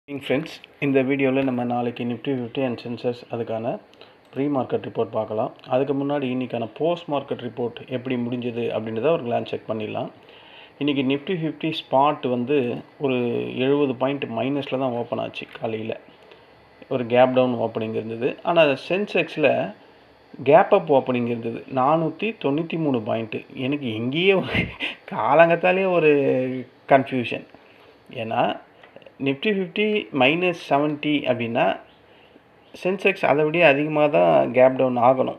Friends, இந்த வீடியோவில் நம்ம நாளைக்கு நிஃப்டி 50 அண்ட் சென்சஸ் அதுக்கான ப்ரீ மார்க்கெட் ரிப்போர்ட் பார்க்கலாம். அதுக்கு முன்னாடி இன்றைக்கான போஸ்ட் மார்க்கெட் ரிப்போர்ட் எப்படி முடிஞ்சது அப்படின்றத ஒரு கிளான்ஸ் செக் பண்ணிடலாம். இன்றைக்கி நிஃப்டி 50 ஸ்பாட் வந்து ஒரு 70 பாயிண்ட் மைனஸில் தான் ஓப்பன் ஆச்சு. காலையில் ஒரு கேப் டவுன் ஓப்பனிங் இருந்தது. ஆனால் சென்செக்ஸில் கேப் அப் ஓப்பனிங் இருந்தது 493 பாயிண்ட்டு. எனக்கு எங்கேயே காலங்கத்தாலே ஒரு கன்ஃபியூஷன். ஏன்னா நிஃப்டி 50 -70 அப்படின்னா சென்செக்ஸ் அதை விட அதிகமாக தான் கேப் டவுன் ஆகணும்.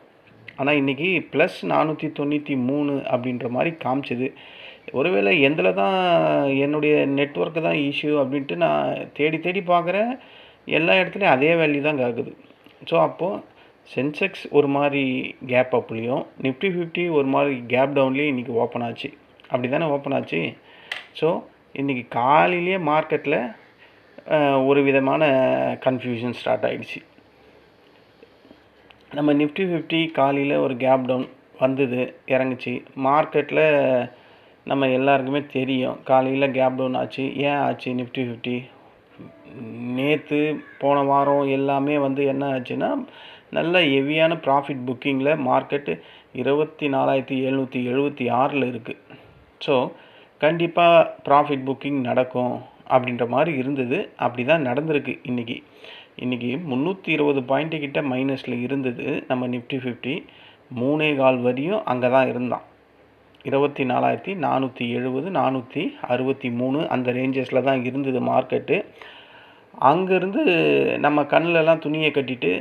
ஆனால் இன்றைக்கி +493 அப்படின்ற மாதிரி காமிச்சிது. ஒருவேளை எந்தில் தான் என்னுடைய நெட்வொர்க்கு தான் இஷ்யூ அப்படின்ட்டு நான் தேடி பார்க்குறேன். எல்லா இடத்துலையும் அதே வேல்யூ தான் கேட்குது. ஸோ அப்போது சென்செக்ஸ் ஒரு மாதிரி கேப் அப்லேயும் நிஃப்டி 50 ஒரு மாதிரி கேப் டவுன்லேயும் இன்றைக்கி ஓப்பன் ஆச்சு. அப்படி தானே ஓப்பன் ஆச்சு. ஸோ இன்றைக்கி காலையிலேயே மார்க்கெட்டில் ஒரு விதமான கன்ஃபியூஷன் ஸ்டார்ட் ஆகிடுச்சு. நம்ம நிஃப்டி 50 காலையில் ஒரு கேப் டவுன் வந்தது, இறங்குச்சு. மார்க்கெட்டில் நம்ம எல்லாருக்குமே தெரியும் காலையில் கேப் டவுன் ஆச்சு. ஏன் ஆச்சு? நிஃப்டி 50 நேற்று போன வாரம் எல்லாமே வந்து என்ன ஆச்சுன்னா, நல்ல ஹெவியான ப்ராஃபிட் புக்கிங்கில் மார்க்கெட்டு 24,776 இருக்குது. ஸோ கண்டிப்பாக ப்ராஃபிட் புக்கிங் நடக்கும் அப்படின்ற மாதிரி இருந்தது. அப்படி தான் நடந்திருக்கு. இன்றைக்கி 320 பாயிண்ட்டு கிட்ட மைனஸில் இருந்தது. நம்ம நிஃப்டி 50 3.25 வரையும் அங்கே தான் இருந்தான். 24,470 463 அந்த ரேஞ்சஸில் தான் இருந்தது மார்க்கெட்டு. அங்கேருந்து நம்ம கண்ணிலலாம் துணியை கட்டிட்டு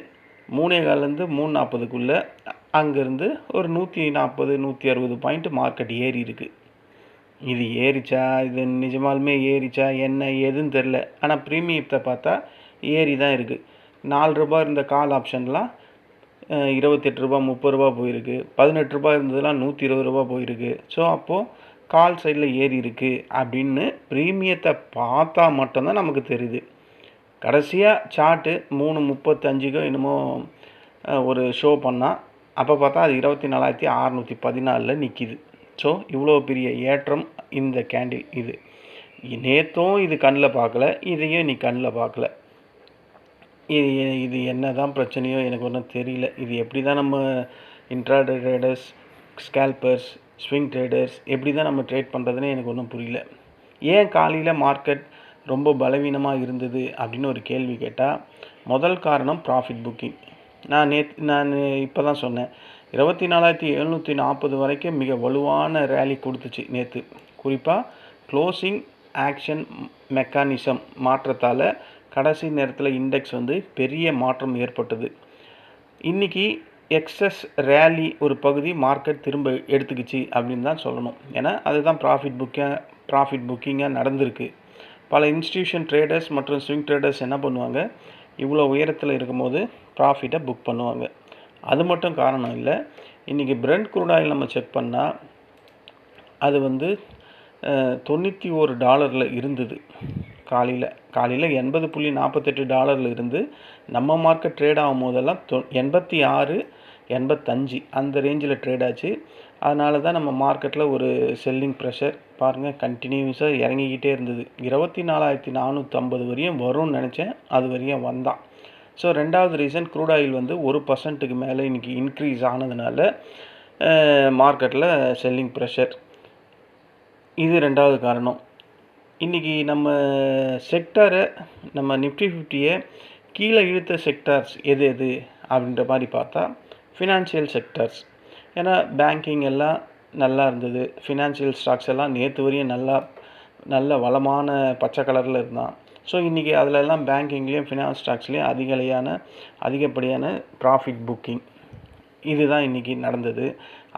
3.25லேருந்து 3.40க்குள்ளே அங்கேருந்து ஒரு 140 160 பாயிண்ட்டு மார்க்கெட் ஏறி இருக்குது. இது ஏறிச்சா, இது நிஜமாலுமே ஏறிச்சா, என்ன ஏதுன்னு தெரில. ஆனால் ப்ரீமியத்தை பார்த்தா ஏறி தான் இருக்குது. ₹4 இருந்த கால் ஆப்ஷன்லாம் ₹28 ₹30 போயிருக்கு. ₹18 இருந்ததுலாம் ₹120 போயிருக்கு. ஸோ அப்போது கால் சைடில் ஏறி இருக்குது அப்படின்னு ப்ரீமியத்தை பார்த்தா மட்டும்தான் நமக்கு தெரியுது. கடைசியாக சார்ட்டு 3:35 என்னமோ ஒரு ஷோ பண்ணால் அப்போ பார்த்தா அது 24,614 நிற்கிது. ஸோ இவ்வளோ பெரிய ஏற்றம் இந்த கேண்டில். இது நேற்றும் இது கண்ணில் பார்க்கல, இதையும் நீ கண்ணில் பார்க்கல. இது என்ன தான் பிரச்சனையோ எனக்கு ஒன்றும் தெரியல. இது எப்படி தான் நம்ம intraday traders, scalpers, swing traders எப்படி தான் நம்ம ட்ரேட் பண்ணுறதுன்னு எனக்கு ஒன்றும் புரியல. ஏன் காலையில் மார்க்கெட் ரொம்ப பலவீனமாக இருந்தது அப்படின்னு ஒரு கேள்வி கேட்டால், முதல் காரணம் ப்ராஃபிட் புக்கிங். நான் இப்போ தான் சொன்னேன். 24,740 வரைக்கும் மிக வலுவான ரேலி கொடுத்துச்சு நேற்று. குறிப்பாக க்ளோசிங் ஆக்ஷன் மெக்கானிசம் மாற்றத்தால் கடைசி நேரத்தில் இண்டெக்ஸ் வந்து பெரிய மாற்றம் ஏற்பட்டது. இன்றைக்கி எக்ஸஸ் ரேலி ஒரு பகுதி மார்க்கெட் திரும்ப எடுத்துக்கிச்சு அப்படின்னு தான் சொல்லணும். ஏன்னா அதுதான் ப்ராஃபிட் புக்கிங்காக நடந்திருக்கு. பல இன்ஸ்டிடியூஷன் ட்ரேடர்ஸ் மற்றும் ஸ்விங் ட்ரேடர்ஸ் என்ன பண்ணுவாங்க, இவ்வளோ உயரத்தில் இருக்கும்போது ப்ராஃபிட்டை புக் பண்ணுவாங்க. அது மட்டும் காரணம் இல்லை. இன்றைக்கி பிரெண்ட் க்ரூட் ஆயில் நம்ம செக் பண்ணால் அது வந்து $91 இருந்தது. காலையில் $80.48 இருந்து நம்ம மார்க்கெட் ட்ரேட் ஆகும் போதெல்லாம் 86 85 அந்த ரேஞ்சில் ட்ரேட் ஆச்சு. அதனால தான் நம்ம மார்க்கெட்டில் ஒரு செல்லிங் ப்ரெஷர் பாருங்கள் கண்டினியூஸாக இறங்கிக்கிட்டே இருந்தது. 24,450 வரையும் வரும்னு நினச்சேன், அது வரையும் வந்தான். ஸோ ரெண்டாவது ரீசன் க்ரூட் ஆயில் வந்து 1% மேலே இன்றைக்கி இன்க்ரீஸ் ஆனதுனால மார்க்கெட்டில் செல்லிங் ப்ரெஷர். இது ரெண்டாவது காரணம். இன்றைக்கி நம்ம செக்டாரை நம்ம நிஃப்டி 50யை கீழே இழுத்த செக்டார்ஸ் எது அப்படின்ற மாதிரி பார்த்தா ஃபினான்ஷியல் செக்டார்ஸ். ஏன்னா பேங்கிங் எல்லாம் நல்லா இருந்தது. ஃபினான்ஷியல் ஸ்டாக்ஸ் எல்லாம் நேற்று வரையும் நல்ல வளமான பச்சை கலரில் இருந்தான். ஸோ இன்றைக்கி அதிலெல்லாம் பேங்கிங்லேயும் ஃபினான்ஸ் ஸ்டாக்ஸ்லேயும் அதிகப்படியான ப்ராஃபிட் புக்கிங் இதுதான் இன்றைக்கி நடந்தது.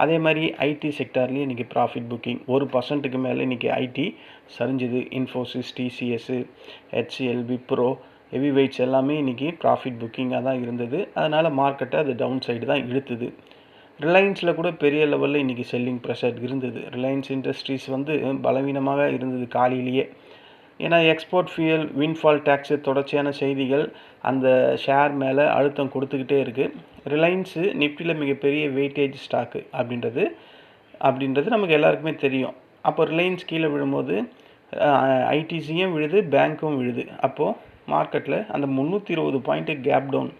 அதே மாதிரி ஐடி செக்டார்லேயும் இன்றைக்கி ப்ராஃபிட் புக்கிங் 1% மேலே இன்றைக்கி ஐடி சரிஞ்சுது. இன்ஃபோசிஸ், டிசிஎஸ், ஹெச்சிஎல், விப்ரோ, ஹெவி வெயிட்ஸ் எல்லாமே இன்றைக்கி ப்ராஃபிட் புக்கிங்காக தான் இருந்தது. அதனால் மார்க்கெட்டை அது டவுன் சைடு தான் இழுத்துது. ரிலையன்ஸில் கூட பெரிய லெவலில் இன்றைக்கி செல்லிங் ப்ரெஷர் இருந்தது. ரிலையன்ஸ் இண்டஸ்ட்ரீஸ் வந்து பலவீனமாக இருந்தது காலையிலேயே. ஏன்னா எக்ஸ்போர்ட் ஃபியூயல் வின்ஃபால் டேக்ஸு தொடர்ச்சியான செய்திகள் அந்த ஷேர் மேலே அழுத்தம் கொடுத்துக்கிட்டே இருக்குது. ரிலையன்ஸு நிஃப்டியில் மிகப்பெரிய வெயிட்டேஜ் ஸ்டாக்கு அப்படின்றது நமக்கு எல்லாருக்குமே தெரியும். அப்போ ரிலையன்ஸ் கீழே விழும்போது ஐடிசியும் விழுது, பேங்க்கும் விழுது. அப்போது மார்க்கெட்டில் அந்த 320 point gap down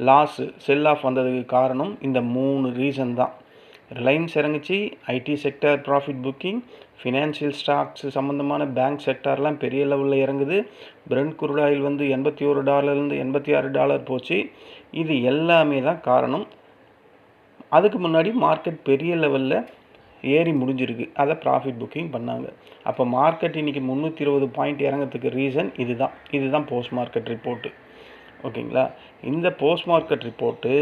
loss sell off வந்ததுக்கு காரணம் இந்த 3 ரீசன் தான். ரிலையன்ஸ் இறங்குச்சு, IT sector profit booking, financial stocks சம்மந்தமான பேங்க் செக்டார்லாம் பெரிய லெவலில் இறங்குது. பிரெண்ட் குரூட் ஆயில் வந்து $81 $86 போச்சு. இது எல்லாமே தான் காரணம். அதுக்கு முன்னாடி மார்க்கெட் பெரிய லெவலில் ஏறி முடிஞ்சிருக்கு, அதை ப்ராஃபிட் புக்கிங் பண்ணாங்க. அப்போ மார்க்கெட் இன்றைக்கி 320 பாயிண்ட் இறங்கிறதுக்கு ரீசன் இதுதான் போஸ்ட் மார்க்கெட் ரிப்போர்ட்டு. ஓகேங்களா? இந்த போஸ்ட் மார்க்கெட் ரிப்போர்ட்டு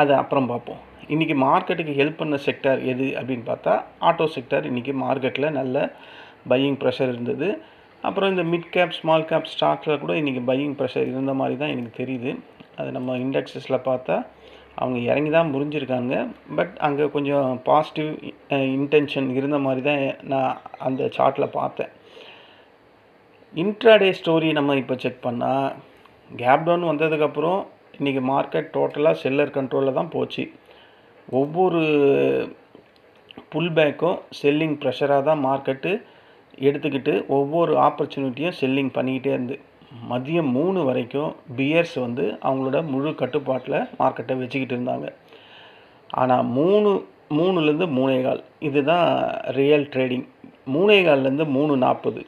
அதை அப்புறம் பார்ப்போம். இன்றைக்கி மார்க்கெட்டுக்கு ஹெல்ப் பண்ண செக்டார் எது அப்படின்னு பார்த்தா ஆட்டோ செக்டார். இன்றைக்கி மார்க்கெட்டில் நல்ல பையிங் ப்ரெஷர் இருந்தது. அப்புறம் இந்த மிட் கேப் ஸ்மால் கேப் ஸ்டாக்ஸில் கூட இன்றைக்கி பையிங் ப்ரெஷர் இருந்த மாதிரி தான் எனக்கு தெரியுது. அது நம்ம இண்டெக்ஸஸில் பார்த்தா அவங்க இறங்கி தான் முடிஞ்சிருக்காங்க. பட் அங்கே கொஞ்சம் பாசிட்டிவ் இன்டென்ஷன் இருந்த மாதிரி தான் நான் அந்த சார்ட்டில் பார்த்தேன். இன்ட்ராடே ஸ்டோரி நம்ம இப்போ செக் பண்ணால் கேப் டவுன் வந்ததுக்கப்புறம் இன்றைக்கி மார்க்கெட் டோட்டலாக செல்லர் கண்ட்ரோலில் தான் போச்சு. ஒவ்வொரு புல் பேக்கும் செல்லிங் ப்ரெஷராக தான் மார்க்கெட்டு எடுத்துக்கிட்டு ஒவ்வொரு ஆப்பர்ச்சுனிட்டியும் செல்லிங் பண்ணிக்கிட்டே இருந்து மதியம் 3 வரைக்கும் பியர்ஸ் வந்து அவங்களோட முழு கட்டுப்பாட்டில் மார்க்கெட்டை வச்சுக்கிட்டு இருந்தாங்க. ஆனால் 3லேருந்து 3:15 இதுதான் ரியல் ட்ரேடிங். 3:15லேருந்து 3:40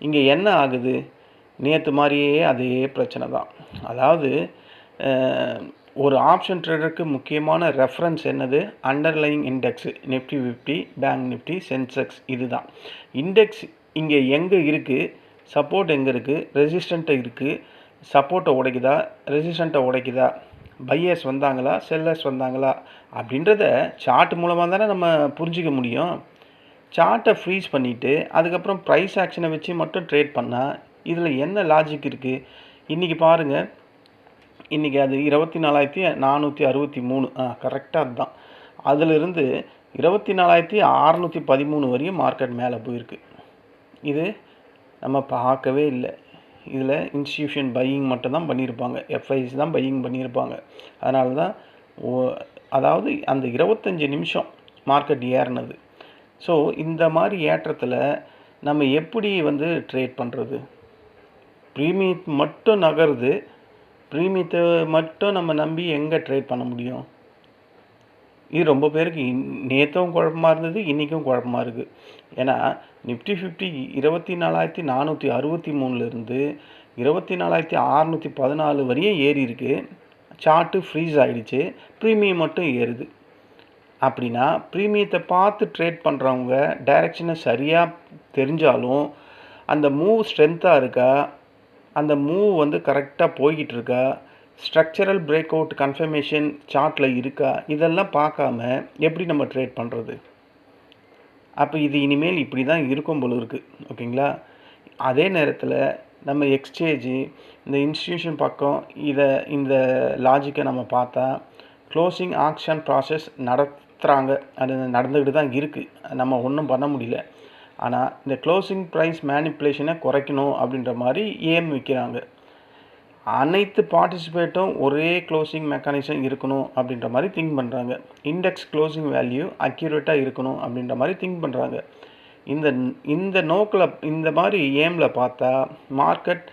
இங்கே என்ன ஆகுது? நேற்று மாதிரியே அதே பிரச்சனை தான். அதாவது ஒரு ஆப்ஷன் ட்ரேடருக்கு முக்கியமான ரெஃபரன்ஸ் என்னது? Underlying index, Nifty 50, bank Nifty, Sensex. இதுதான் இண்டெக்ஸ். இங்கே எங்கே இருக்குது? சப்போர்ட் எங்கே இருக்குது? ரெசிஸ்டண்ட்டை இருக்குது. சப்போர்ட்டை உடைக்குதா, ரெசிஸ்டண்ட்டை உடைக்குதா, பையர்ஸ் வந்தாங்களா, செல்லர்ஸ் வந்தாங்களா அப்படின்றத சார்ட் மூலமாக தானே நம்ம புரிஞ்சிக்க முடியும். சார்ட்டை ஃப்ரீஸ் பண்ணிவிட்டு அதுக்கப்புறம் ப்ரைஸ் ஆக்ஷனை வச்சு மட்டும் ட்ரேட் பண்ணால் இதில் என்ன லாஜிக் இருக்குது? இன்றைக்கி பாருங்கள், இன்றைக்கி அது 24,463 கரெக்டாக அதுதான். அதிலிருந்து 24,613 வரையும் மார்க்கெட் மேலே போயிருக்கு. இது நம்ம பார்க்கவே இல்லை. இதில் இன்ஸ்டியூஷன் பையிங் மட்டும்தான் பண்ணியிருப்பாங்க, எஃப்ஐஸ் தான் பையிங் பண்ணியிருப்பாங்க. அதனால தான் அதாவது அந்த 25 நிமிஷம் மார்க்கெட் ஏறினது. ஸோ இந்த மாதிரி ஏற்றத்தில் நம்ம எப்படி வந்து ட்ரேட் பண்ணுறது? ப்ரீமியம் மட்டும் நகருது, ப்ரீமியத்தை மட்டும் நம்ம நம்பி எங்கே ட்ரேட் பண்ண முடியும்? இது ரொம்ப பேருக்கு நேற்றும் குழப்பமாக இருந்தது, இன்றைக்கும் குழப்பமாக இருக்குது. ஏன்னா நிஃப்டி 50 24,463லேருந்து 24,614 வரையும் ஏறி இருக்குது. சார்ட்டு ஃப்ரீஸ் ஆகிடுச்சு, ப்ரீமியம் மட்டும் ஏறுது. அப்படின்னா ப்ரீமியத்தை பார்த்து ட்ரேட் பண்ணுறவங்க டைரெக்ஷனை சரியாக தெரிஞ்சாலும் அந்த மூவ் ஸ்ட்ரென்த்தாக இருக்கா, அந்த மூவ் வந்து கரெக்டாக போய்கிட்டு இருக்கா, ஸ்ட்ரக்சரல் பிரேக் அவுட் கன்ஃபர்மேஷன் சார்ட்டில் இருக்கா, இதெல்லாம் பார்க்காம எப்படி நம்ம ட்ரேட் பண்ணுறது? அப்போ இது இனிமேல் இப்படி தான் இருக்கும் போல இருக்குது. ஓகேங்களா? அதே நேரத்தில் நம்ம எக்ஸ்சேஞ்சு இந்த இன்ஸ்டியூஷன் பக்கம் இந்த லாஜிக்கை நம்ம பார்த்தா க்ளோசிங் ஆக்ஷன் ப்ராசஸ் நடத்துகிறாங்க, அது நடந்துக்கிட்டு தான் இருக்குது. நம்ம ஒன்றும் பண்ண முடியல. ஆனால் இந்த க்ளோசிங் ப்ரைஸ் மேனிப்புலேஷனை குறைக்கணும் அப்படின்ற மாதிரி ஏம் வைக்கிறாங்க. அனைத்து பார்ட்டிசிபேட்டும் ஒரே க்ளோசிங் மெக்கானிசம் இருக்கணும் அப்படின்ற மாதிரி திங்க் பண்ணுறாங்க. இண்டெக்ஸ் க்ளோசிங் வேல்யூ அக்யூரேட்டாக இருக்கணும் அப்படின்ற மாதிரி திங்க் பண்ணுறாங்க. இந்த நோக்கில் இந்த மாதிரி ஏமில் பார்த்தா மார்க்கெட்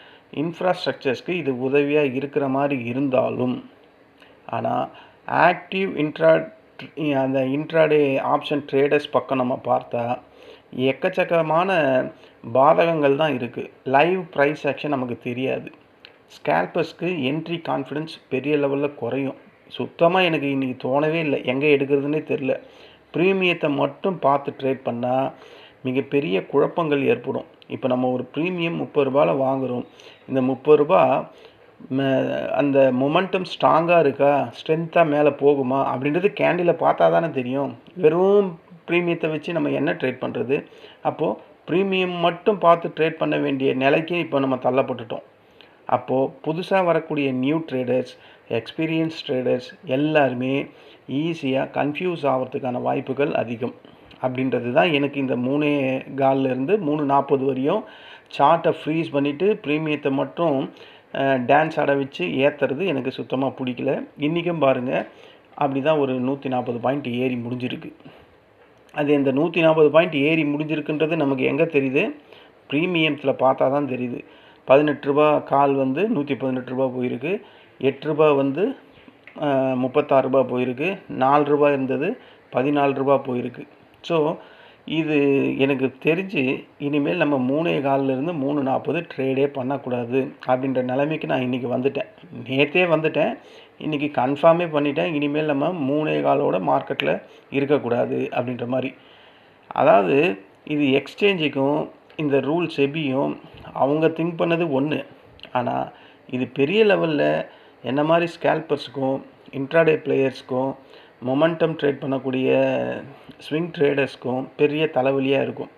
இன்ஃப்ராஸ்ட்ரக்சர்ஸ்க்கு இது உதவியாக இருக்கிற மாதிரி இருந்தாலும், ஆனால் ஆக்டிவ் அந்த இன்ட்ராடே ஆப்ஷன் ட்ரேடர்ஸ் பக்கம் நம்ம பார்த்தா எக்கச்சக்கமான பாதகங்கள் தான் இருக்குது. லைவ் ப்ரைஸ் ஆக்ஷன் நமக்கு தெரியாது. ஸ்கேல்பர்ஸ்க்கு என்ட்ரி கான்ஃபிடன்ஸ் பெரிய லெவலில் குறையும். சுத்தமாக எனக்கு இன்றைக்கி தோணவே இல்லை, எங்கே எடுக்கிறதுனே தெரில. ப்ரீமியத்தை மட்டும் பார்த்து ட்ரேட் பண்ணால் மிகப்பெரிய குழப்பங்கள் ஏற்படும். இப்போ நம்ம ஒரு ப்ரீமியம் 30 ரூபாயில் வாங்குகிறோம். இந்த 30 ரூபா அந்த மொமெண்டம் ஸ்ட்ராங்காக இருக்கா, ஸ்ட்ரென்த்தாக மேலே போகுமா அப்படின்றது கேண்டில் பார்த்தா தானே தெரியும். வெறும் ப்ரீமியத்தை வச்சு நம்ம என்ன ட்ரேட் பண்ணுறது? அப்போது ப்ரீமியம் மட்டும் பார்த்து ட்ரேட் பண்ண வேண்டிய நிலைக்கு இப்போ நம்ம தள்ளப்பட்டுட்டோம். அப்போது புதுசாக வரக்கூடிய நியூ ட்ரேடர்ஸ், எக்ஸ்பீரியன்ஸ் ட்ரேடர்ஸ் எல்லாருமே ஈஸியாக கன்ஃபியூஸ் ஆகிறதுக்கான வாய்ப்புகள் அதிகம். அப்படின்றது தான் எனக்கு இந்த 3:15லேருந்து 3:40 வரையும் சார்ட்டை ஃப்ரீஸ் பண்ணிவிட்டு ப்ரீமியத்தை மட்டும் டான்ஸ் ஆட வச்சு ஏற்றுறது எனக்கு சுத்தமாக பிடிக்கல. இன்றைக்கும் பாருங்கள், அப்படி தான் ஒரு 140 பாயிண்ட் ஏறி முடிஞ்சிருக்கு. அது இந்த 140 பாயிண்ட் ஏறி முடிஞ்சிருக்குன்றது நமக்கு எங்கே தெரியுது? ப்ரீமியத்தில் பார்த்தா தான் தெரியுது. ரூ. 18 கால் வந்து ரூ. 118 போயிருக்கு. ரூ. 8 வந்து ரூ. 36 போயிருக்கு. ரூ. 4 இருந்தது ரூ. 14 போயிருக்கு. ஸோ இது எனக்கு தெரிஞ்சு இனிமேல் நம்ம 3.25லேருந்து 3.40 ட்ரேடே பண்ணக்கூடாது அப்படின்ற நிலைமைக்கு நான் இன்றைக்கி வந்துட்டேன். நேற்றே வந்துட்டேன், இன்றைக்கி கன்ஃபார்மே பண்ணிட்டேன். இனிமேல் நம்ம 3.25ஓட மார்க்கெட்டில் இருக்கக்கூடாது அப்படின்ற மாதிரி. அதாவது இது எக்ஸ்சேஞ்சுக்கும் இந்த ரூல் செபியும் அவங்க திங்க் பண்ணது ஒன்று. ஆனால் இது பெரிய லெவலில் என்ன மாதிரி ஸ்கேல்பர்ஸுக்கும் இன்ட்ராடே பிளேயர்ஸ்க்கும் மொமெண்டம் ட்ரேட் பண்ணக்கூடிய ஸ்விங் ட்ரேடர்ஸ்க்கும் பெரிய தலைவலியாக இருக்கும்.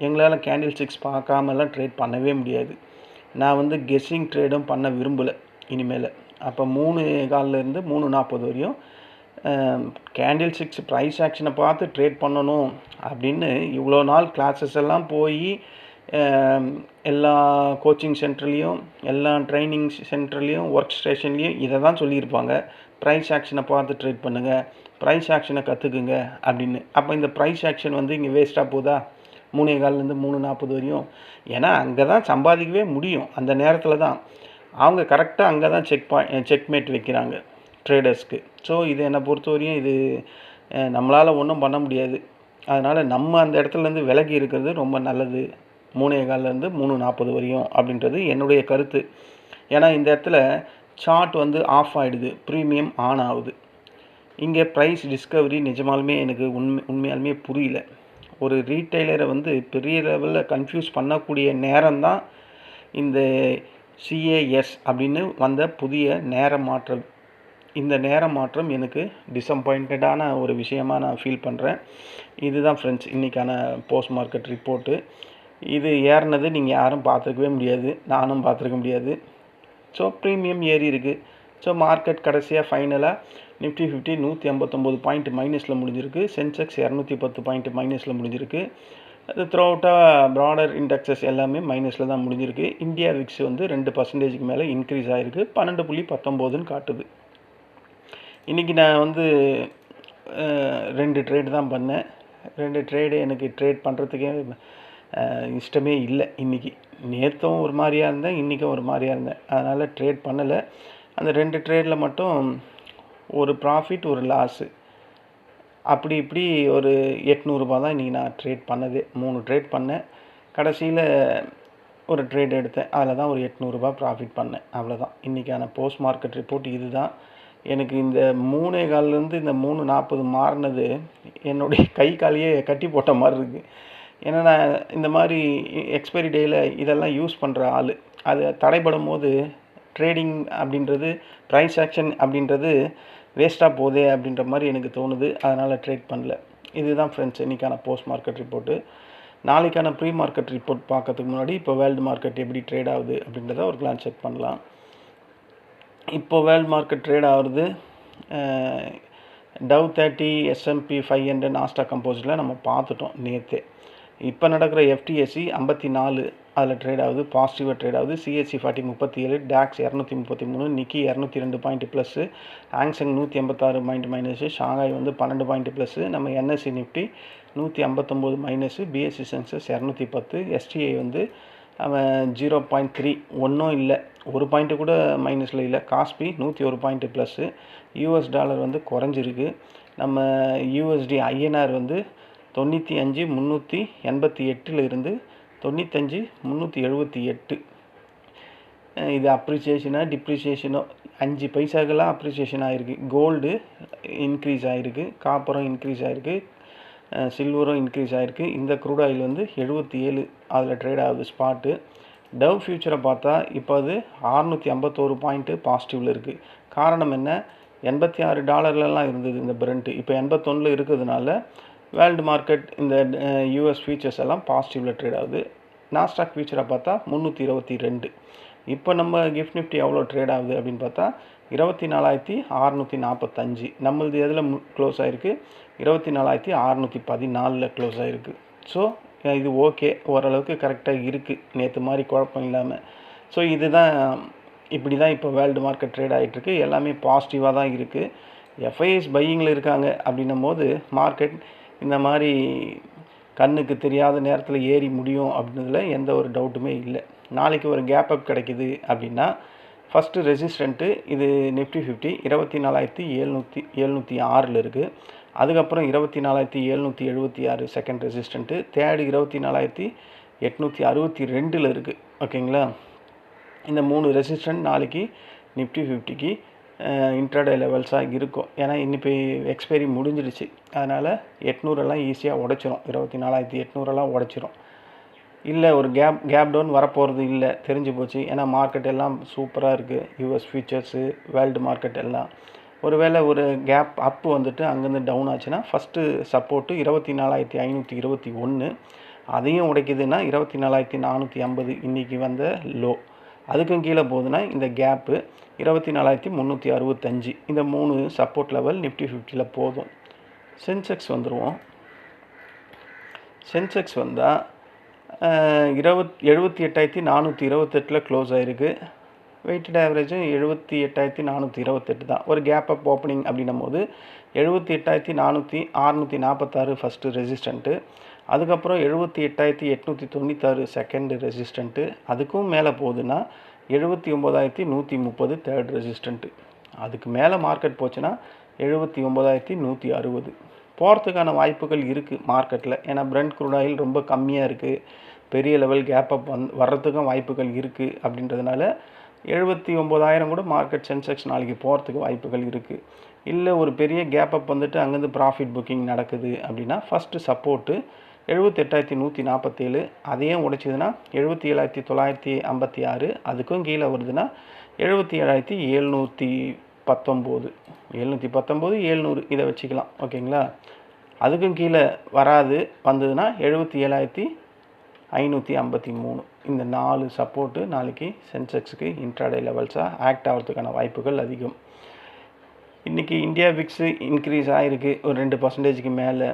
எங்களால் கேண்டில் ஸ்டிக்ஸ் பார்க்காமலாம் ட்ரேட் பண்ணவே முடியாது. நான் வந்து கெஸ்ஸிங் ட்ரேடும் பண்ண விரும்பலை இனிமேல். அப்போ 3.25லேருந்து 3.40 வரையும் கேண்டில் ஸ்டிக்ஸ் ப்ரைஸ் ஆக்ஷனை பார்த்து ட்ரேட் பண்ணணும் அப்படின்னு இவ்வளோ நாள் கிளாஸஸ் எல்லாம் போய் எல்லா கோச்சிங் சென்டர்லேயும் எல்லா ட்ரைனிங் சென்டர்லேயும் ஒர்க் ஸ்டேஷன்லேயும் இதை தான் சொல்லியிருப்பாங்க. ப்ரைஸ் ஆக்ஷனை பார்த்து ட்ரேட் பண்ணுங்கள், ப்ரைஸ் ஆக்ஷனை கற்றுக்குங்க அப்படின்னு. அப்போ இந்த ப்ரைஸ் ஆக்ஷன் வந்து இங்கே வேஸ்ட்டாக போதா 3.25லேருந்து 3.40 வரையும்? ஏன்னா அங்கே தான் சம்பாதிக்கவே முடியும். அந்த நேரத்தில் தான் அவங்க கரெக்டாக அங்கே தான் செக்மேட் வைக்கிறாங்க ட்ரேடர்ஸ்க்கு. ஸோ இது என்னை பொறுத்தவரையும் இது நம்மளால் ஒன்றும் பண்ண முடியாது. அதனால் நம்ம அந்த இடத்துலேருந்து விலகி இருக்கிறது ரொம்ப நல்லது. 3.25லேருந்து 3.40 வரையும் அப்படின்றது என்னுடைய கருத்து. ஏன்னா இந்த இடத்துல சார்ட் வந்து ஆஃப் ஆகிடுது, ப்ரீமியம் ஆன் ஆகுது. இங்கே ப்ரைஸ் டிஸ்கவரி நிஜமாலுமே எனக்கு உண்மையாலுமே புரியல. ஒரு ரீட்டைலரை வந்து பெரிய லெவலில் கன்ஃபியூஸ் பண்ணக்கூடிய நேரம்தான் இந்த சிஏஎஸ் அப்படின்னு வந்த புதிய நேர மாற்றம். இந்த நேர மாற்றம் எனக்கு டிசப்பாயிண்டடான ஒரு விஷயமாக நான் ஃபீல் பண்ணுறேன். இதுதான் ஃப்ரெண்ட்ஸ் இன்றைக்கான போஸ்ட் மார்க்கெட் ரிப்போர்ட்டு. இது ஏறினது நீங்கள் யாரும் பார்த்துருக்கவே முடியாது, நானும் பார்த்துருக்க முடியாது. ஸோ ப்ரீமியம் ஏறி இருக்குது. ஸோ மார்க்கெட் கடைசியாக ஃபைனலாக நிஃப்டி 50 159 பாயிண்ட் மைனஸில் முடிஞ்சிருக்கு. சென்செக்ஸ் 210 பாயிண்ட் மைனஸில் முடிஞ்சிருக்கு. அது த்ரூ அவுட்டாக ப்ராடர் இண்டெக்ஸஸ் எல்லாமே மைனஸில் தான் முடிஞ்சிருக்கு. இந்தியா விக்ஸ் வந்து 2% மேலே இன்க்ரீஸ் ஆகிருக்கு, 12.19ன்னு காட்டுது. இன்றைக்கி நான் வந்து 2 ட்ரேடு தான் பண்ணேன். 2 ட்ரேடு எனக்கு ட்ரேட் பண்ணுறதுக்கே இஷ்டமே இல்லை. இன்றைக்கி நேற்றும் ஒரு மாதிரியாக இருந்தேன், இன்றைக்கும் ஒரு மாதிரியாக இருந்தேன். அதனால் ட்ரேட் பண்ணலை. அந்த 2 ட்ரேடில் மட்டும் ஒரு ப்ராஃபிட் ஒரு லாஸு, அப்படி இப்படி ஒரு 800 தான் இன்றைக்கி நான் ட்ரேட் பண்ணதே. 3 ட்ரேட் பண்ணேன், கடைசியில் ஒரு ட்ரேட் எடுத்தேன், அதில் தான் ஒரு 800 ப்ராஃபிட் பண்ணேன். அவ்வளோதான் இன்றைக்கான போஸ்ட் மார்க்கெட் ரிப்போர்ட். இது தான் எனக்கு இந்த 3.25லேருந்து இந்த 3.40 மாறினது என்னுடைய கை காலையே கட்டி போட்ட மாதிரி இருக்குது. ஏன்னா நான் இந்த மாதிரி எக்ஸ்பைரி டேயில் இதெல்லாம் யூஸ் பண்ணுற ஆள். அது தடைபடும் போது ட்ரேடிங் அப்படின்றது, ப்ரைஸ் ஆக்ஷன் அப்படின்றது வேஸ்ட்டாக போதே அப்படின்ற மாதிரி எனக்கு தோணுது. அதனால் ட்ரேட் பண்ணல. இதுதான் ஃப்ரெண்ட்ஸ் இன்றைக்கான போஸ்ட் மார்க்கெட் ரிப்போர்ட்டு. நாளைக்கான ப்ரீ மார்க்கெட் ரிப்போர்ட் பார்க்கறதுக்கு முன்னாடி இப்போ வேர்ல்டு மார்க்கெட் எப்படி ட்ரேட் ஆகுது அப்படின்றத ஒரு கிளான்ஸ் செக் பண்ணலாம். இப்போ வேர்ல்டு மார்க்கெட் ட்ரேட் ஆகுறது டவ் 30, S&P 500, நாஸ்டாக் கம்போசிட்டில் நம்ம பார்த்துட்டோம் நேற்று. இப்போ நடக்கிற FTSE 54 அதில் ட்ரேட் ஆகுது, பாசிட்டிவாக ட்ரேட் ஆகுது. CSE 40 37, DAX 233, Nikkei 202 point plus, Hang Seng 186 point minus, Shanghai வந்து 12 பாயிண்ட் ப்ளஸ்ஸு, நம்ம NSE Nifty 159 minus, BSE Sensex 210, STI வந்து அவன் 0.3 ஒன்றும் இல்லை, ஒரு பாயிண்ட்டு கூட மைனஸில் இல்லை. காஸ்பி 101 பாயிண்ட் ப்ளஸ்ஸு. US டாலர் வந்து குறைஞ்சிருக்கு. நம்ம USD INR வந்து 95,388 இருந்து 95,378. இது அப்ரிசியேஷனாக டிப்ரிசியேஷனோ 5 பைசாக்கெல்லாம் அப்ரிசியேஷன் ஆகிருக்கு. கோல்டு இன்க்ரீஸ் ஆகிருக்கு, காப்பரும் இன்க்ரீஸ் ஆகிருக்கு, சில்வரும் இன்க்ரீஸ் ஆகிருக்கு. இந்த க்ரூட் ஆயில் வந்து 77 அதில் ட்ரேட் ஆகுது ஸ்பாட்டு. டவ் ஃபியூச்சரை பார்த்தா இப்போ அது 651 பாயிண்ட்டு பாசிட்டிவில் இருக்குது. காரணம் என்ன? $86 இருந்தது இந்த பிரண்ட்டு, இப்போ 81 இருக்கிறதுனால வேர்ல்டு மார்க்கெட் இந்த US ஃபியூச்சர்ஸ் எல்லாம் பாசிட்டிவில் ட்ரேட் ஆகுது. நாஸ்டாக் ஃபியூச்சரை பார்த்தா 322. இப்போ நம்ம கிஃப்ட் நிஃப்டி எவ்வளோ ட்ரேட் ஆகுது அப்படின்னு பார்த்தா 24,645. நம்மளது எதில் க்ளோஸ் ஆகிருக்கு? 24,614 க்ளோஸ் ஆகிருக்கு. ஸோ இது ஓகே, ஓரளவுக்கு கரெக்டாக இருக்குது, நேற்று மாதிரி குழப்பம் இல்லாமல். ஸோ இதுதான், இப்படி தான் இப்போ வேர்ல்டு மார்க்கெட் ட்ரேட் ஆகிட்டுருக்கு. எல்லாமே பாசிட்டிவாக தான் இருக்குது. FIS பையிங்கில் இருக்காங்க அப்படின்னும் போது மார்க்கெட் இந்த மாதிரி கண்ணுக்கு தெரியாத நேரத்தில் ஏறி முடியும் அப்படின்றதுல எந்த ஒரு டவுட்டுமே இல்லை. நாளைக்கு ஒரு கேப் அப் கிடைக்குது அப்படின்னா ஃபஸ்ட்டு ரெசிஸ்டண்ட்டு இது நிஃப்டி 50 24,706 இருக்குது. அதுக்கப்புறம் 24,776 செகண்ட் ரெசிஸ்டண்ட்டு, தேர்டு 24,862 இருக்குது. ஓகேங்களா? இந்த 3 ரெசிஸ்டன்ட் நாளைக்கு நிஃப்டி 50க்கு இன்ட்ராடே லெவல்ஸாக இருக்கும். ஏன்னா இன்னைக்கு எக்ஸ்பைரி முடிஞ்சிடுச்சு. அதனால் 800 ஈஸியாக உடைச்சிரும். 24,800 உடைச்சிரும். இல்லை ஒரு கேப் டவுன் வரப்போகிறது இல்லை, தெரிஞ்சு போச்சு. ஏன்னா மார்க்கெட் எல்லாம் சூப்பராக இருக்குது. யூஎஸ் ஃபியூச்சர்ஸு, வேர்ல்டு மார்க்கெட் எல்லாம். ஒருவேளை ஒரு கேப் அப்பு வந்துட்டு அங்கேருந்து டவுன் ஆச்சுன்னா ஃபஸ்ட்டு சப்போர்ட்டு 24,521. அதையும் உடைக்குதுன்னா 24,450 இன்றைக்கி வந்த லோ. அதுக்கும் கீழே போகுதுன்னா இந்த கேப்பு 24,365. இந்த 3 சப்போர்ட் லெவல் நிஃப்டி 50ல் போதும். சென்செக்ஸ் வந்துடுவோம். சென்செக்ஸ் வந்தால் 78,428 க்ளோஸ் ஆகிருக்கு. வெயிட்டட் ஆவரேஜும் 78,428 தான். ஒரு கேப் அப் ஓப்பனிங் அப்படின்னும் போது 78,646 ஃபஸ்ட்டு ரெசிஸ்டண்ட்டு, அதுக்கப்புறம் 78,896 செகண்டு ரெசிஸ்டண்ட்டு, அதுக்கும் மேலே போகுதுன்னா 79,130 தேர்ட் ரெசிஸ்டண்ட்டு. அதுக்கு மேலே மார்க்கெட் போச்சுன்னா 79,160 போகிறதுக்கான வாய்ப்புகள் இருக்குது மார்க்கெட்டில். ஏன்னா பிரெண்ட் க்ரூட் ஆயில் ரொம்ப கம்மியாக இருக்குது, பெரிய லெவல் கேப் அப் வர்றதுக்கும் வாய்ப்புகள் இருக்குது. அப்படின்றதுனால 79,000 கூட மார்க்கெட் சென்செக்ஸ் நாளைக்கு போகிறதுக்கு வாய்ப்புகள் இருக்குது. இல்லை ஒரு பெரிய கேப் அப் வந்துட்டு அங்கேருந்து ப்ராஃபிட் புக்கிங் நடக்குது அப்படின்னா ஃபஸ்ட்டு சப்போர்ட்டு 78,147, அதையும் உடைச்சிதுன்னா 77,956, அதுக்கும் கீழே வருதுன்னா 77,719, 700 இதை வச்சுக்கலாம். ஓகேங்களா? அதுக்கும் கீழே வராது வந்ததுன்னா 77,553. இந்த 4 சப்போர்ட்டு நாளைக்கு சென்செக்ஸுக்கு இன்ட்ராடே லெவல்ஸாக ஆக்ட் ஆகிறதுக்கான வாய்ப்புகள் அதிகம். இன்றைக்கி இந்தியா விக்ஸு இன்க்ரீஸ் ஆகிருக்கு ஒரு 2% மேலே.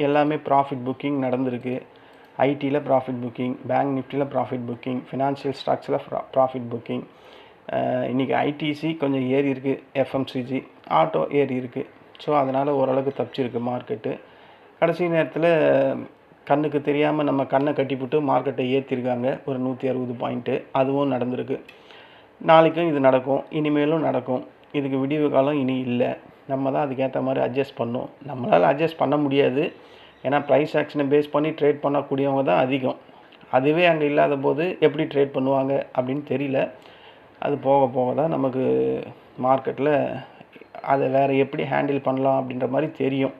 எல்லாமே ப்ராஃபிட் புக்கிங் நடந்திருக்கு. ஐடியில் ப்ராஃபிட் புக்கிங், பேங்க் நிஃப்டியில் ப்ராஃபிட் புக்கிங், ஃபினான்ஷியல் ஸ்டாக்ஸில் ப்ராஃபிட் புக்கிங். இன்றைக்கி ஐடிசி கொஞ்சம் ஏறி இருக்குது, எஃப்எம்சிஜி, ஆட்டோ ஏறி இருக்குது. ஸோ அதனால் ஓரளவுக்கு தப்பிச்சிருக்கு மார்க்கெட்டு. கடைசி நேரத்தில் கண்ணுக்கு தெரியாமல் நம்ம கண்ணை கட்டிவிட்டு மார்க்கெட்டை ஏற்றிருக்காங்க ஒரு 160 பாயிண்ட்டு. அதுவும் நடந்திருக்கு. நாளைக்கும் இது நடக்கும், இனிமேலும் நடக்கும். இதுக்கு விடிவு காலம் இனி இல்லை. நம்ம தான் அதுக்கேற்ற மாதிரி அட்ஜஸ்ட் பண்ணணும். நம்மளால் அட்ஜஸ்ட் பண்ண முடியாது. ஏன்னா ப்ரைஸ் ஆக்ஷனை பேஸ் பண்ணி ட்ரேட் பண்ணக்கூடியவங்க தான் அதிகம். அதுவே அங்கே இல்லாத போது எப்படி ட்ரேட் பண்ணுவாங்க அப்படின்னு தெரியல. அது போக போக தான் நமக்கு மார்க்கெட்டில் அதை வேறு எப்படி ஹேண்டில் பண்ணலாம் அப்படின்ற மாதிரி தெரியும்.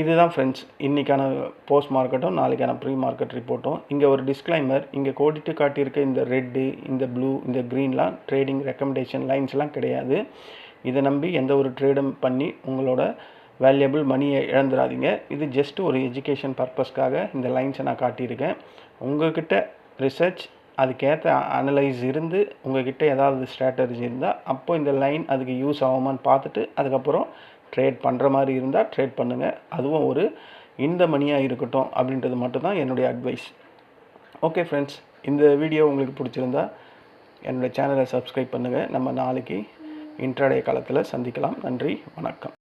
இதுதான் ஃப்ரெண்ட்ஸ் இன்றைக்கான போஸ்ட் மார்க்கெட்டும் நாளைக்கான ப்ரீ மார்க்கெட் ரிப்போர்ட்டும். இங்கே ஒரு டிஸ்க்ளைமர், இங்கே கோடிட்டு காட்டியிருக்க இந்த ரெட்டு, இந்த ப்ளூ, இந்த க்ரீன்லாம் ட்ரேடிங் ரெக்கமெண்டேஷன் லைன்ஸ்லாம் கிடையாது. இதை நம்பி எந்த ஒரு ட்ரேடும் பண்ணி உங்களோட வேல்யூபிள் மணியை இழந்துடாதீங்க. இது ஜஸ்ட் ஒரு எஜுகேஷன் பர்பஸ்க்காக இந்த லைன்ஸை நான் காட்டியிருக்கேன். உங்கள்கிட்ட ரிசர்ச், அதுக்கேற்ற அனலைஸ் இருந்து உங்கள்கிட்ட ஏதாவது ஸ்ட்ராட்டஜி இருந்தால் அப்போ இந்த லைன் அதுக்கு யூஸ் ஆகுமான்னு பார்த்துட்டு அதுக்கப்புறம் ட்ரேட் பண்ணுற மாதிரி இருந்தால் ட்ரேட் பண்ணுங்கள். அதுவும் ஒரு இந்த மணியாக இருக்கட்டும் அப்படின்றது மட்டும்தான் என்னுடைய அட்வைஸ். ஓகே ஃப்ரெண்ட்ஸ், இந்த வீடியோ உங்களுக்கு பிடிச்சிருந்தா என்னுடைய சேனலை சப்ஸ்கிரைப் பண்ணுங்கள். நம்ம நாளைக்கு இன்ட்ராடே காலத்தில் சந்திக்கலாம். நன்றி, வணக்கம்.